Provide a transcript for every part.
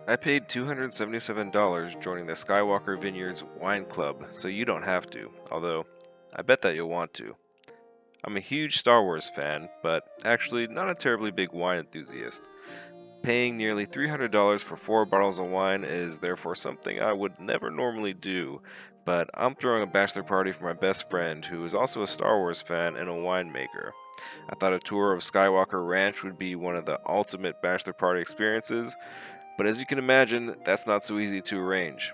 I paid $277 joining the Skywalker Vineyards Wine Club, so you don't have to, although I bet that you'll want to. I'm a huge Star Wars fan, but actually not a terribly big wine enthusiast. Paying nearly $300 for 4 bottles of wine is therefore something I would never normally do, but I'm throwing a bachelor party for my best friend who is also a Star Wars fan and a winemaker. I thought a tour of Skywalker Ranch would be one of the ultimate bachelor party experiences, but as you can imagine, that's not so easy to arrange.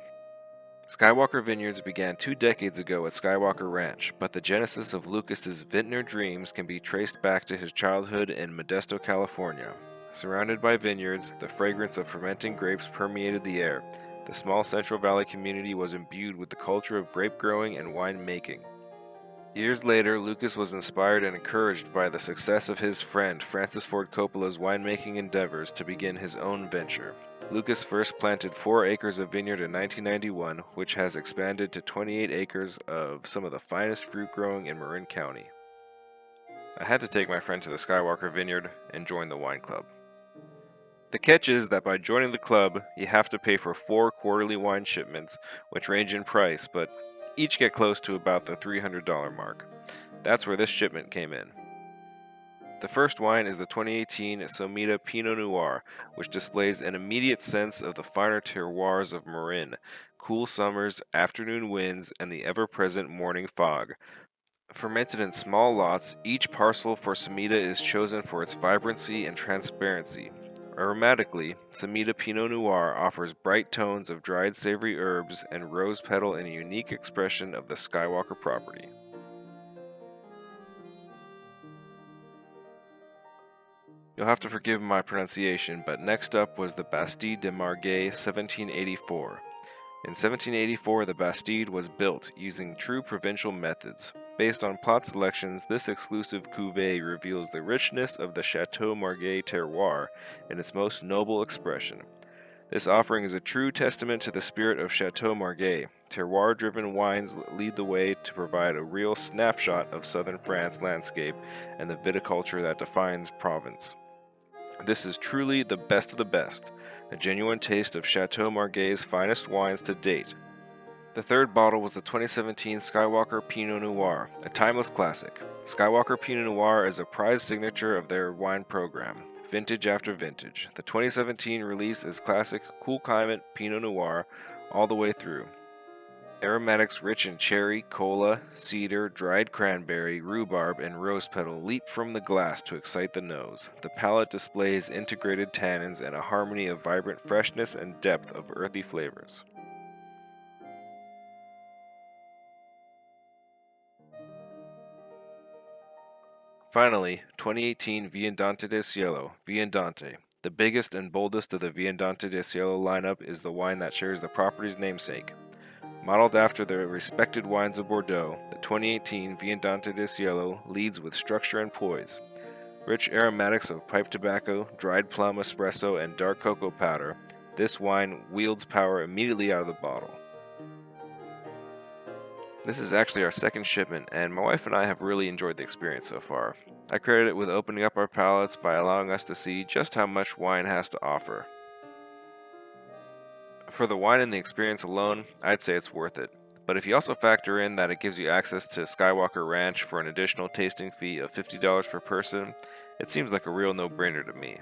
Skywalker Vineyards began 2 decades ago at Skywalker Ranch, but the genesis of Lucas's vintner dreams can be traced back to his childhood in Modesto, California. Surrounded by vineyards, the fragrance of fermenting grapes permeated the air. The small Central Valley community was imbued with the culture of grape growing and wine making. Years later, Lucas was inspired and encouraged by the success of his friend Francis Ford Coppola's winemaking endeavors to begin his own venture. Lucas first planted 4 acres of vineyard in 1991, which has expanded to 28 acres of some of the finest fruit growing in Marin County. I had to take my friend to the Skywalker Vineyard and join the wine club. The catch is that by joining the club, you have to pay for 4 quarterly wine shipments, which range in price, but each get close to about the $300 mark. That's where this shipment came in. The first wine is the 2018 Somida Pinot Noir, which displays an immediate sense of the finer terroirs of Marin, cool summers, afternoon winds, and the ever-present morning fog. Fermented in small lots, each parcel for Somida is chosen for its vibrancy and transparency. Aromatically, Somida Pinot Noir offers bright tones of dried savory herbs and rose petal in a unique expression of the Skywalker property. You'll have to forgive my pronunciation, but next up was the Bastille De Margay 1784. In 1784, the Bastide was built using true provincial methods. Based on plot selections, this exclusive cuvée reveals the richness of the Chateau Margay terroir in its most noble expression. This offering is a true testament to the spirit of Chateau Margay. Terroir-driven wines lead the way to provide a real snapshot of southern France landscape and the viticulture that defines province. This is truly the best of the best, a genuine taste of Chateau Margay's finest wines to date. The third bottle was the 2017 Skywalker Pinot Noir, a timeless classic. Skywalker Pinot Noir is a prized signature of their wine program, vintage after vintage. The 2017 release is classic, cool climate Pinot Noir all the way through. Aromatics rich in cherry, cola, cedar, dried cranberry, rhubarb, and rose petal leap from the glass to excite the nose. The palate displays integrated tannins and a harmony of vibrant freshness and depth of earthy flavors. Finally, 2018 Viendontidis Yellow, Viandante. The biggest and boldest of the Viendontidis Yellow lineup is the wine that shares the property's namesake. Modeled after the respected wines of Bordeaux, the 2018 Viendontidis Yellow leads with structure and poise. Rich aromatics of pipe tobacco, dried plum espresso, and dark cocoa powder, this wine wields power immediately out of the bottle. This is actually our second shipment, and my wife and I have really enjoyed the experience so far. I credit it with opening up our palates by allowing us to see just how much wine has to offer. For the wine and the experience alone, I'd say it's worth it. But if you also factor in that it gives you access to Skywalker Ranch for an additional tasting fee of $50 per person, it seems like a real no-brainer to me.